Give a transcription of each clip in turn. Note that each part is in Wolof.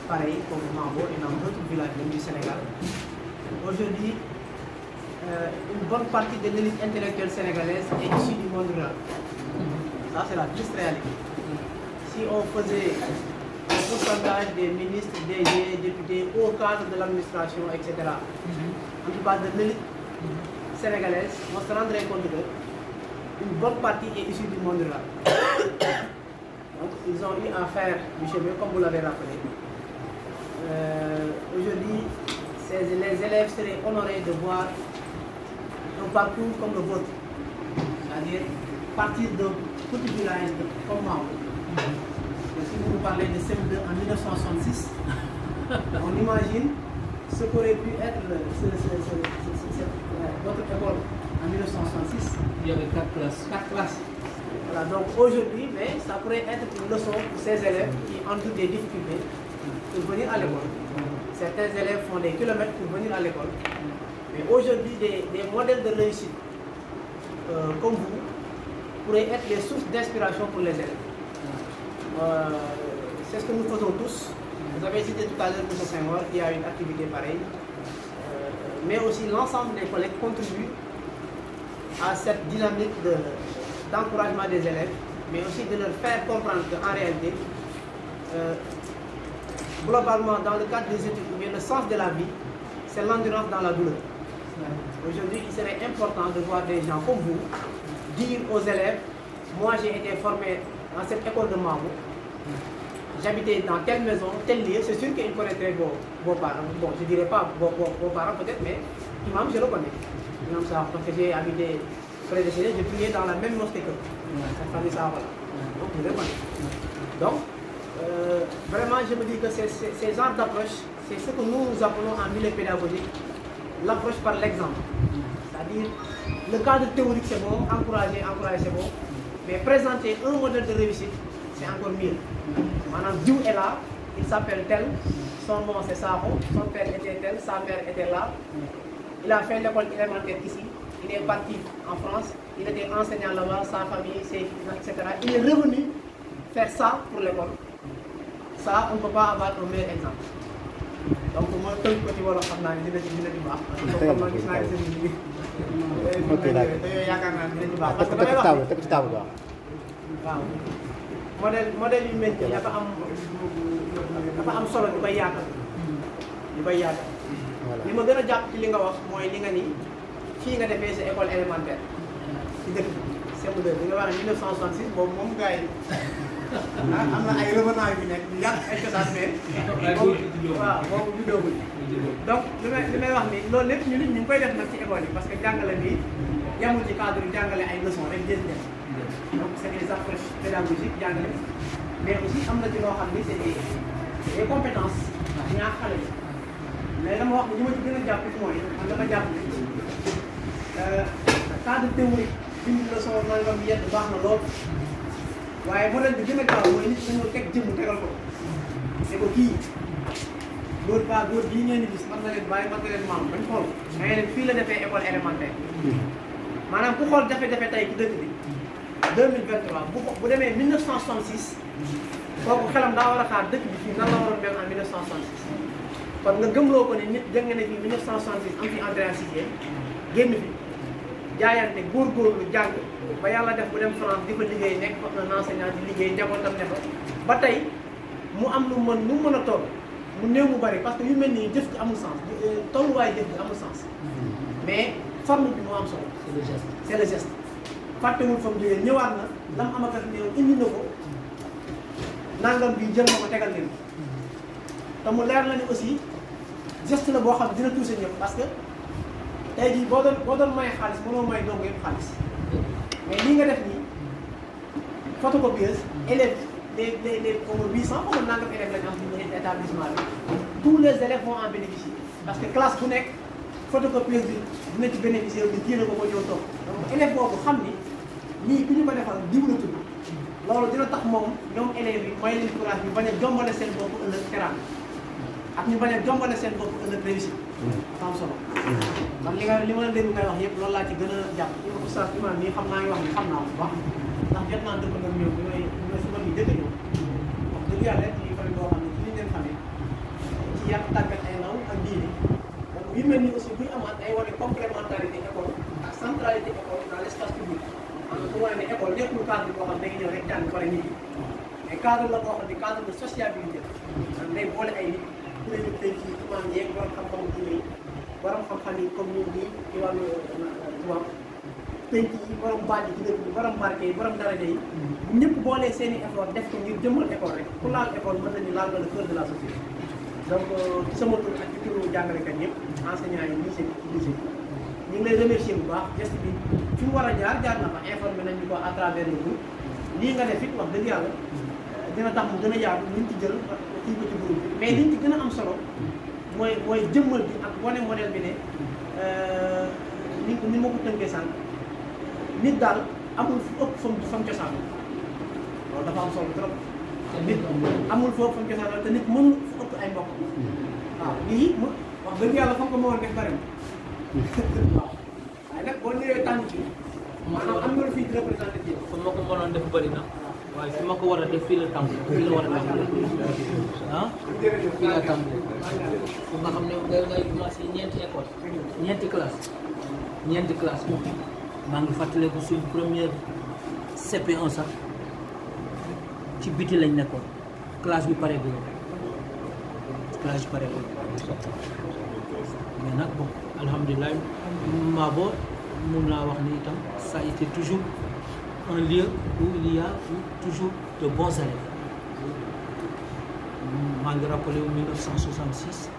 pareils comme Mambo et dans d'autres villages du Sénégal. Aujourd'hui, une bonne partie de l'élite intellectuelle sénégalaise est issue du monde rural. Ça, c'est la triste réalité. Si on faisait un pourcentage des ministres, DG, députés, au cadre de l'administration, etc., en tout cas de l'élite sénégalaise, on se rendrait compte qu'une bonne partie est issue du monde rural. Donc, ils ont eu à faire du chemin, comme vous l'avez rappelé. Aujourd'hui, les élèves seraient honorés de voir un parcours comme le vôtre, c'est-à-dire partir d'un petit village comme Mambo. Si vous nous parlez de CM2 en 1966, on imagine ce qu'aurait pu être votre école en 1966. Il y avait 4 classes. 4 classes. Voilà, donc aujourd'hui, mais ça pourrait être une leçon pour ces élèves qui entourent des difficultés pour venir à l'école. Certains élèves font des kilomètres pour venir à l'école. Mais aujourd'hui, des modèles de réussite comme vous pourraient être les sources d'inspiration pour les élèves. C'est ce que nous faisons tous. Vous avez cité tout à l'heure M. Senghor qui a une activité pareille. Mais aussi l'ensemble des collègues contribuent à cette dynamique d'encouragement des élèves, mais aussi de leur faire comprendre qu'en réalité, globalement, dans le cadre des études, le sens de la vie, c'est l'endurance dans la douleur. Aujourd'hui, il serait important de voir des gens comme vous dire aux élèves, moi j'ai été formé dans cette école de Mambo, j'habitais dans telle maison, tel lieu, c'est sûr qu'ils connaîtraient vos parents. Bon, je ne dirais pas vos parents peut-être, mais imam, je le connais. Imam Sarr, parce que j'ai habité près de chez eux, j'ai prié dans la même mosquée que cette famille Sarr, voilà. Donc, je le connais. Donc, vraiment, je me dis que ces genres d'approche, c'est ce que nous appelons en milieu pédagogique l'approche par l'exemple. C'est-à-dire, le cadre théorique c'est bon, encourager c'est bon, mais présenter un modèle de réussite, c'est encore mieux. Madame Diou est là, il s'appelle tel, son nom c'est Saro, son père était tel, sa mère était là. Il a fait l'école élémentaire ici, il est parti en France, il était enseignant là-bas, sa famille, ses filles, etc. Il est revenu faire ça pour l'école. Ça, on ne peut pas avoir un meilleur exemple. Donc, moi, tout le petit wolof xam naa ne dina ci baax. Comme gis naa ne seen liggéey. Ok d'accord te yooyu yaakaar naa ne dina ci baax. parce que damay wax teg ci table waaw. modèle yu mel nii dafa am solo ñu koy yaatal. ñu koy yaatal. li ma gën a jàpp ci li nga wax mooy li nga ni fii nga defee sa école élémentaire. ci dëkk bi CM2 bi nga wax 1966 boobu moom gars yi. am na ay revenants yu fi nekk ñu yàq ay cosaan mais waaw boobu juddóogul donc li may wax ni loolu lépp ñu nit ñu ngi koy def nag ci école yi parce que jàngale bi yamul ci cadre yu jàngale ay leçons rek jël dem donc c'est des approches pédagogiques jàngale mais aussi am na ci loo xam ni c'est des compétences ñaar xale yi mais dama wax ni ñu ma ci gën a jàpp mooy man dama jàpp ni cadre théorique bind leçon nangam yedd baax na lool waaye modèle bi gën a gaaw mooy nit dañoo teg jëmm tegal ko ne ko kii góor bii ngeen di gis man na leen bàyyi man nga leen maam bañ xool da ngay leen fii la defee école élémentaire maanaam ku xool jafe-jafe tey ci dëkk bi 2023 bu demee 1966 kooku xelam daa war a xaar dëkk bi fii nan la waroon mel en 1966 kon nga gëmloo ko ne nit jëng na fii 1966 am fi entrée en sixième génn fi jaayante góorgóorlu jàng ba yàlla def bu dem France di fa liggéey nekk fa un enseignant di liggéey njabootam ne fa ba tey mu am lu mën a toll mu néew mu bari parce que yu mel nii jëf gi amul sens tolluwaay jëf gi amul sens mais forme bi moo am solo. c'est le geste fàttewul fa mu jógee ñëwaat na lam amakat néew indi na ko nangam bi jël na ko tegal leen te mu leer na ni aussi geste la boo xam dina toucher ñëpp parce que tey jii boo doon may xaalis mënoo may dong yëpp xaalis mais lii nga def nii photocopieuse élèves les comme 800 comme nangam élèves lañu am ci établissement bi tous les élèves vont en bénéficier parce que classe bu nekk photocopieuse bi dina ci bénéficier wu ñu tiire ko ñëw toog donc élève boobu xam ni ñii ku ñu ko defal diw la tudd loolu dina tax moom ñoom élèves yi may leen courage ñu bañ a jombale seen bopp ëllëg teraan ak ñu bañ a jombale seen bopp ëllëg réussite dafa am solo ndax li ma leen dégg ngay wax yëpp loolu laa ci gën a jàpp ci oustaz imam nii xam naa ngi wax ni xam naa bu baax ndax jot naa dëkk nag ñoom bi may suma bi jëkk ñëw wax dëgg yàlla ci famille boo xam ne ci liñ leen xamee yar tàggat ay ndaw ak diine donc yu mel ni aussi buy amaat ay wane complémentarité école ak centralité école dans l' espace public maanaam pour wane ne école nekkul cadre boo xam ne da nga ñëw rek jàng pare nit mais cadre la boo xam ne cadre de sociabilité maanaam day boole ay nit kuréelu penc yi imaam yeeg borom xam-xamu diine yi borom xam-xam yi comme ñun ñii ci wàllu tubaab penc yi borom baaj yi ci dëkk bi borom barke yi borom daraja yi bu ñëpp boolee seen i effort def ko ngir jëmmal école rek ku laal école mën nañu laal nga le cœur de la société donc ci sama tur ak ci turu jàngalekat ñëpp enseignants yi lycée bi ci lycée bi ñu ngi lay remercier bu baax geste bi fi mu war a jaar na fa informé nañu ko à travers le groupe lii nga def it wax dëgg yàlla dina tax mu gën a yaatu liñ ci jël kii ko ci groupe bi mais liñ ci gën a am solo mooy jëmmal bi ak wane modèle bi ne ni ma ko tënkee sànq nit daal amul fu ëpp fam cosaan loolu dafa am solo trop te nit amul foofu fam cosaan te nit mënul fu ëpp ay mbokk waaw lii wax dëgg yàlla fa nga ko mënoon def bari waaw waaye nag boo ñëwee tànn ci maanaam am nga lu fii représenté ci fa ma ko mënoon def bëri na waaye fi ma ko war a def fii la tàmbali fii la war a tàmbali ah fii la tàmbali fu nga xam ne ngay commencé ñeenti classe maa ngi fàttaliku suñ première CP1 sax ci biti lañ nekkoon classe bi pareegul mais nag bon alhamdulilah maa boo mun naa wax ni itam ça a été toujours un lieu où il y a toujours de bons élèves maa ngi rappelé 1966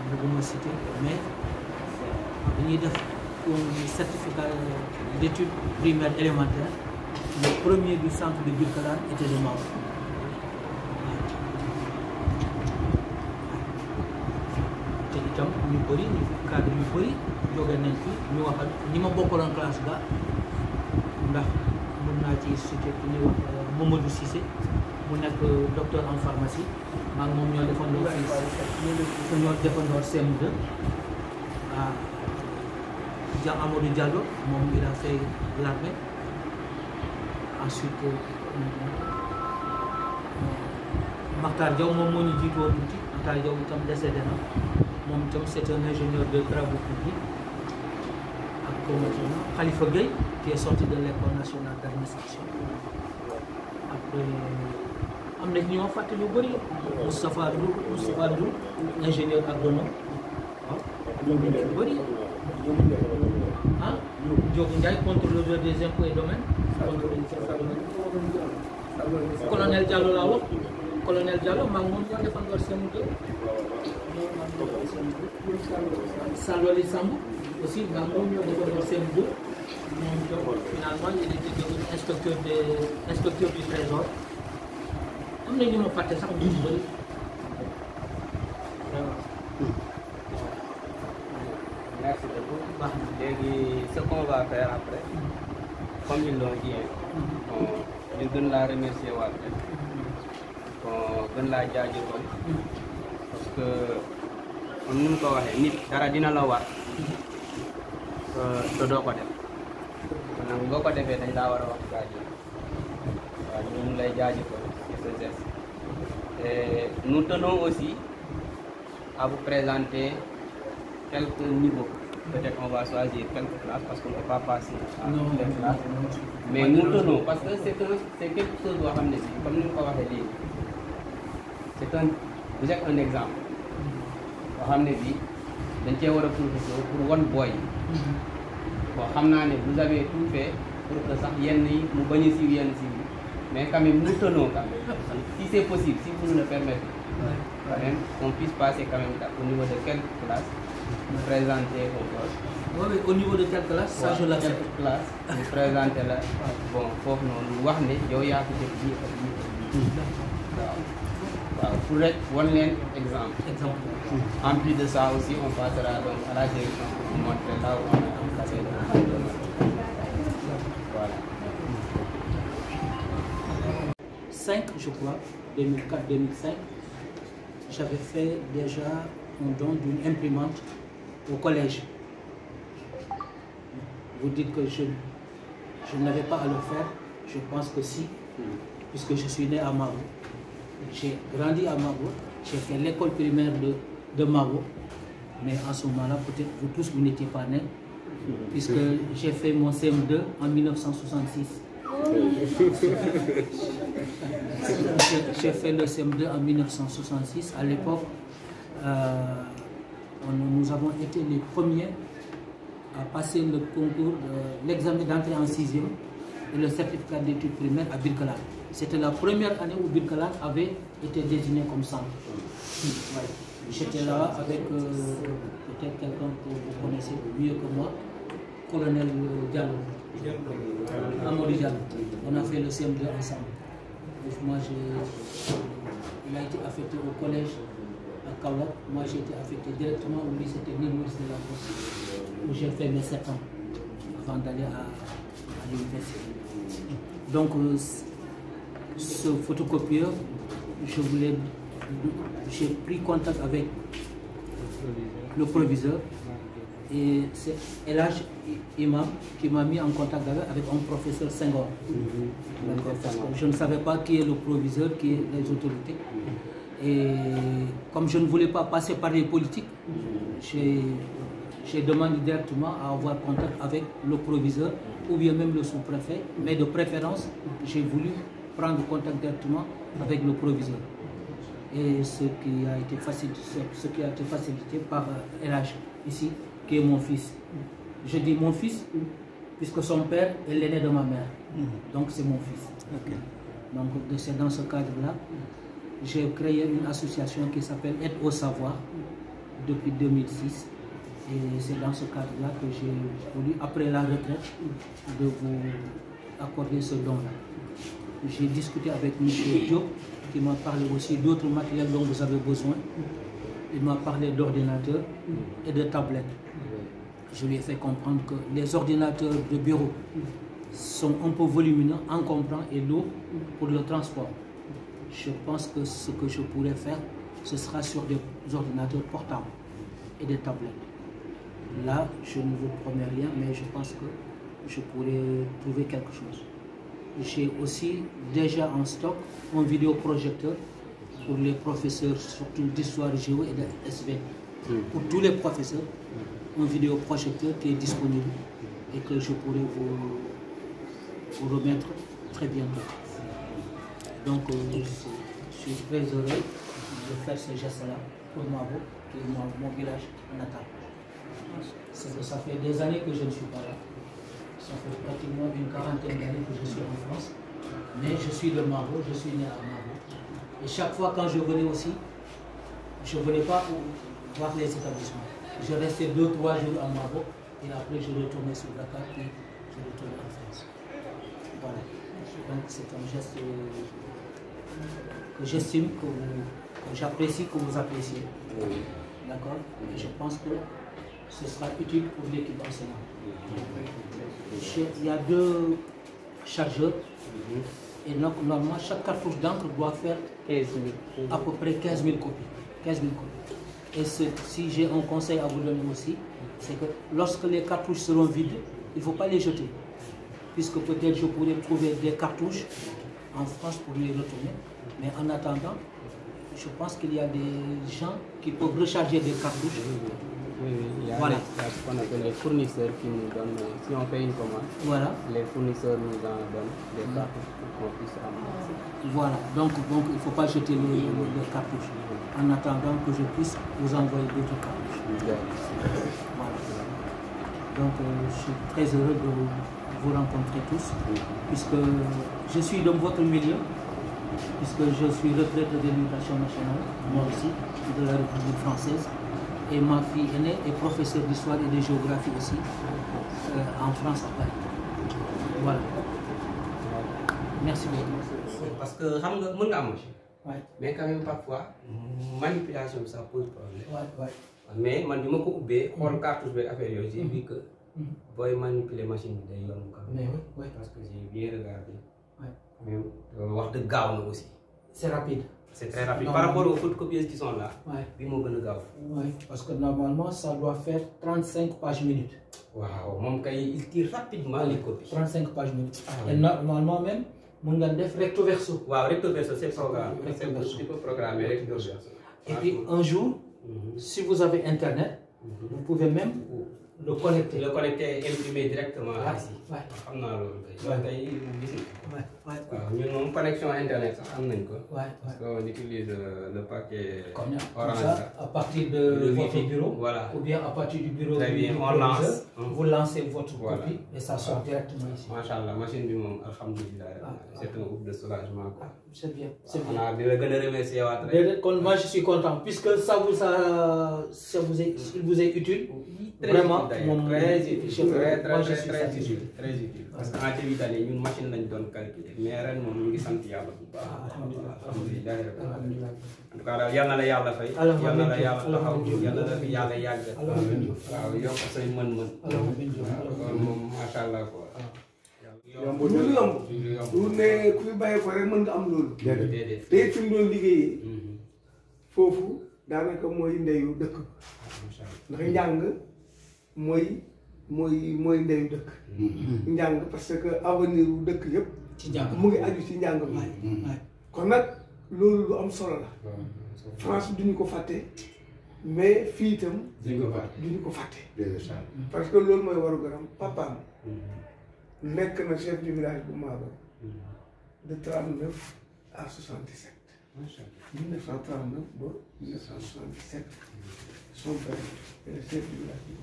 bëgguma citer mais dañuy def un certificat d'études primaires élémentaires le premier du centre de Birkelane était de Mao te itam ñu bëri ñu cadre yu bëri jóge nañ fi ñu waxal ñi ma bokkaloon classe ga ndax mën naa ci cité ku ñuy wax Mamadou Cissé mu nekk docteur en pharmacie maa ngi moom ñoo defandoor fii ñoo defandoor CM2 ah Jean Amadou Diallo moom il a fait l'armée ensuite Makhtar Diaw moom moo ñu jiitu woon tuuti Makhtar Diaw itam décédé na moom itam c'est un ingénieur de travaux publics ak maintenant Khalifa Gueye qui est sorti de l'école nationale d'administration après am na ñoo fàtte ñu bëri Moustapha Dou ingénieur agronome waaw ñu bëri ah Diop Ndiaye contrôleur des impôts et domaines colonel Diallo laa wax colonel Diallo maa ngi moom ñoo defandoor CM2 Salwali Samb aussi maa ngi moom ñoo defandoor CM2 moom finalement il était devenu inspecteur du trésor am na ñu ma fàtte sax ñu bëri merci beaucoup. baax na léegi ce qu'on va faire après comme ils l'ont dit bon ñu gën laa remercier waat rek bon gën laa jaajëfal parce que comme ni mu ko waxee nit dara dina la war te doo ko def kon nag boo ko defee dañ laa war a wax jaajëf waaw ñu ngi lay jaajëfal ci ce geste et nous tenons aussi à vous présenter quelques niveaux. Peut-être on va choisir quelques classes parce qu'on ne peut pas passer à toutes les classes. Mais nous tenons parce que c'est quelque chose boo xam ne si comme ni ñu ko waxee léegi vous êtes un exemple boo xam ne bii dañ cee war a profité pour wan booy yi. bon xam naa ne vous avez tout fait pour que sax yenn yi mu bañ a siiw yenn siiw mais quand même nous tenons quand même si c'est possible si vous nous le permettez quand même qu'on puisse passer quand même au niveau de quelques classes. Nous présenter au poste. Oui, au niveau de quelle classe ça je l'accepte. Quelle classe nous présenter la bon foofu noonu wax ne yow yaa ko def lii ak lii waaw pour rek wan leen exemple. En plus de ça aussi on passera donc à la direction pour vous montrer là où on a encadré voilà. 5 je crois 2004-2005 j'avais fait déjà un don d'une imprimante au collège. Vous dites que je n'avais pas à le faire, je pense que si, puisque je suis né à Mabo. J'ai grandi à Mabo, J'ai fait l'école primaire de Maro, mais en ce moment-là, peut-être vous tous, vous n'étiez pas nés, puisque j'ai fait mon CM2 en 1966. J'ai fait le CM2 en 1966. À l'époque, nous avons été les premiers à passer le concours, l'examen d'entrée en 6e et le certificat d'études primaires à Birkelane. C'était la première année où Birkelane avait été désigné comme centre. Ouais. J'étais là avec peut-être quelqu'un que vous connaissez mieux que moi, colonel Diallo, Amadou Diallo. On a fait le CM2 ensemble. Moi, il a été affecté au collège à Kaolak. Moi, j'ai été affecté directement au lycée technique de la Fosse, où j'ai fait mes 7 ans avant d'aller à l'université. Donc, ce photocopieur, j'ai pris contact avec le proviseur et c'est Elhaj Imam qui m'a mis en contact avec un professeur Senghor. Parce que je ne savais pas qui est le proviseur, qui est les autorités. Et comme je ne voulais pas passer par les politiques, j'ai demandé directement à avoir contact avec le proviseur ou bien même le sous-préfet, mais de préférence, j'ai voulu prendre contact directement avec le proviseur. Et ce qui a été facilité par Elhaj ici, qui est mon fils. Je dis mon fils, puisque son père est l'aîné de ma mère. Donc c'est mon fils. Okay. Donc c'est dans ce cadre-là, j'ai créé une association qui s'appelle Aide au Savoir depuis 2006. Et c'est dans ce cadre-là que j'ai voulu, après la retraite, de vous accorder ce don-là. J'ai discuté avec M. Diop, qui m'a parlé aussi d'autres matériels dont vous avez besoin. Il m'a parlé d'ordinateurs et de tablettes. Je lui ai fait comprendre que les ordinateurs de bureau sont un peu volumineux, encombrants et lourds pour le transport. Je pense que ce que je pourrais faire, ce sera sur des ordinateurs portables et des tablettes. Là, je ne vous promets rien, mais je pense que je pourrais trouver quelque chose. J'ai aussi déjà en stock un vidéoprojecteur pour les professeurs, surtout d'histoire géo et de SV. Pour tous les professeurs, un vidéoprojecteur qui est disponible et que je pourrais vous remettre très bientôt. Donc, je suis très heureux de faire ce geste-là pour Mabo, qui est mon village natal. Ça fait des années que je ne suis pas là. Ça fait pratiquement une quarantaine d'années que je suis en France. Mais je suis de Mabo, je suis né à Mabo. Et chaque fois quand je venais aussi, je ne venais pas pour voir les établissements. Je restais 2-3 jours à Mabo et après je retournais sur Dakar et je retournais en France. Voilà. Donc c'est un geste que j'estime, que j'apprécie, que vous appréciez. D'accord? Je pense que ce sera utile pour l'équipe enseignante. Il y a 2 chargeurs et donc normalement chaque cartouche d'encre doit faire à peu près 15 000 copies. 15 000 copies. Et si j'ai un conseil à vous donner aussi, c'est que lorsque les cartouches seront vides, il ne faut pas les jeter. Puisque peut-être je pourrais trouver des cartouches en France pour les retourner. Mais en attendant, je pense qu'il y a des gens qui peuvent recharger des cartouches. Oui, il y a ce qu'on appelle les fournisseurs qui nous donnent, si on fait une commande, les fournisseurs nous en donnent des cartouches pour qu'on puisse ramasser. Voilà, donc il ne faut pas jeter les cartouches en attendant que je puisse vous envoyer d'autres cartouches. Voilà. Donc je suis très heureux de vous rencontrer tous, puisque je suis dans votre milieu, puisque je suis retraité de l'éducation nationale, moi aussi, de la République française. Et ma fille aînée est professeure d'histoire et de géographie aussi en France à Paris. Voilà. Merci beaucoup. Parce que xam nga mën nga am mais quand même parfois manipulation ça pose problème. Mais man bi ma ko ubbee xool cartouche beeg affaire yooyu j'ai vu que booy manipuler machine bi day yomb quand même. Parce que j'ai bien regardé. Mais wax dëgg gaaw na aussi. C'est rapide. C'est très rapide. Par rapport aux photocopieuses qui sont là, parce que normalement, ça doit faire 35 pages minutes. Waouh, il tire rapidement les copies. 35 pages minutes. Et normalement même, on a des recto verso. Wow, recto verso, c'est programmé. Tu peux programmer recto verso. Et puis un jour, si vous avez Internet, vous pouvez même le connecter. Le connecter et imprimer directement ici. Ouais. xam naa loolu kay. loolu kay gis Ouais, ouais. waaw ñun moom connexion internet sax am nañ ko. Ouais, parce qu'on utilise le paquet Comme Orange. ça, à partir de votre bureau, Voilà. ou bien à partir du bureau Très du bien, on proviseur, lance. vous lancez votre Voilà. copie et ça sort directement ici. macha allah machine bi moom alhamdulilah. c'est un ouf de soulagement quoi. C'est bien, c'est bien. xanaa di la gën a remercier waat rek. Déedéet, kon moi je suis content puisque ça vous est utile. Très Vraiment, utile mon d'ailleurs. Très utile. moi je suis très satisfait. utile. Très utile. Parce que en début d'année ñun machine lañ doon calculer mais ren moom ñu ngi sant yàlla bu baax. Alhamdulillah. alhamdulilah. Alhamdulillah. en tout cas daal yal na la yàlla fay. yal na la yàlla taxaw yal na la fi yàlla yàgg. waaw yokk say mën-mën. waaw loolu moom macha allah quoi. yomb lu yomb lu ne ku fi bàyyi ko rek mën nga am loolu déedéet. te it fi mu doon liggéeyee foofu daanaka mooy ndeyu dëkk ndax njàng mooy ndeyu dëkk njàng parce que avenir wu dëkk yëpp ci njàng mu ngi aju ci njàng bi kon nag loolu lu am solo la France duñu ko fàtte mais fii itam duñu ko fàtte parce que loolu mooy waru garam papaam nekk na chef du village bu Maaba de 39 à 77. 1939 ba 1977 son père est le chef du village bu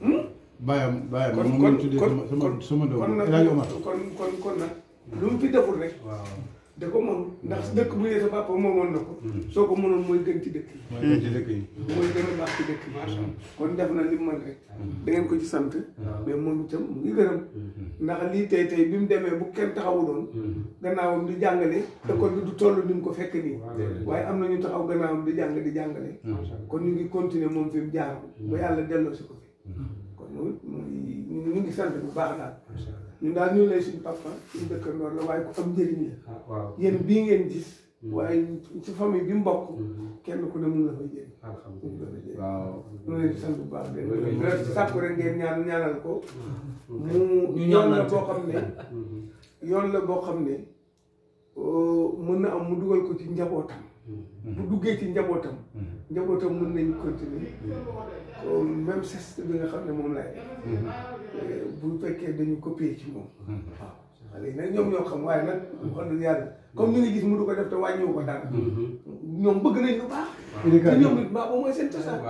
Maaba. bàyyam moom lañ tuddee sama doom El Hadj Omar. kon nag lu mu fi deful rek. da ko mën ndax dëkk bu ne sa papa moomoon na ko. soo ko mënoon mooy gën ci dëkk yi. mooy gën ci dëkk yi. mooy gën a baax ci dëkk yi. kon def na li mu mën rek. da ngeen ko ci sant. mais moom itam mu ngi gërëm. ndax lii tey bi mu demee bu kenn taxawuloon. gannaawam di jàngale. école bi du toll ni mu ko fekk nii. waaye am na ñu taxaw gannaawam di jàngale. kon ñu ngi continuer moom fi mu jaar ba yàlla delloo si ko fi. kon loolu ñu ngi sant bu baax daal. ñun daal ñu lay suñu papa suñu dëkkandoor la waaye ku am njëriñ la. yéen bii ngeen gis. waaye ci famille bi mu bokk. kenn ku ne mun la fay jëriñ. waaw. ñu leen di sant bu baax de sàkku rek ngeen ñaanal ko. ñu yoon la boo xam ne. yoon la boo xam ne mën na am mu dugal ko ci njabootam. bu duggee ci njabootam. njabootam mën nañu continuer même geste bi nga xam ne moom laay def. bu fekkee dañu copier ci moom. waaw xale yi nag ñoom ñoo xam waaye nag wax dëgg yàlla comme ni nga gis mu du ko def te wàññiwu ko dara. ñoom bëgg nañ lu baax. te ñoom it maa ba mooy seen cosaan.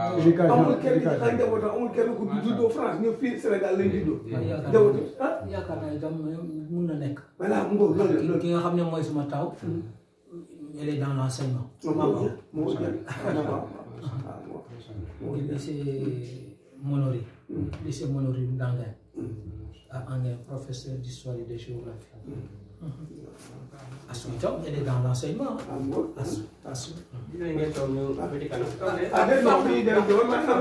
amul kenn ci xay njabootam amul kenn ku juddoo France ñëw fii Sénégal lañ juddoo. njabootam ah. yaakaar naa itam mun na nekk. voilà mu ngoog loolu ki nga xam ne mooy suma taw. elle est dans l'enseignement. moo jël lycée Monori. Lycée Monori Ndanguin. À Anguin, professeur d'histoire et de géographie. Asou itam elle est dans l'enseignement. Asou. dinañ ngeen toog ñu. ah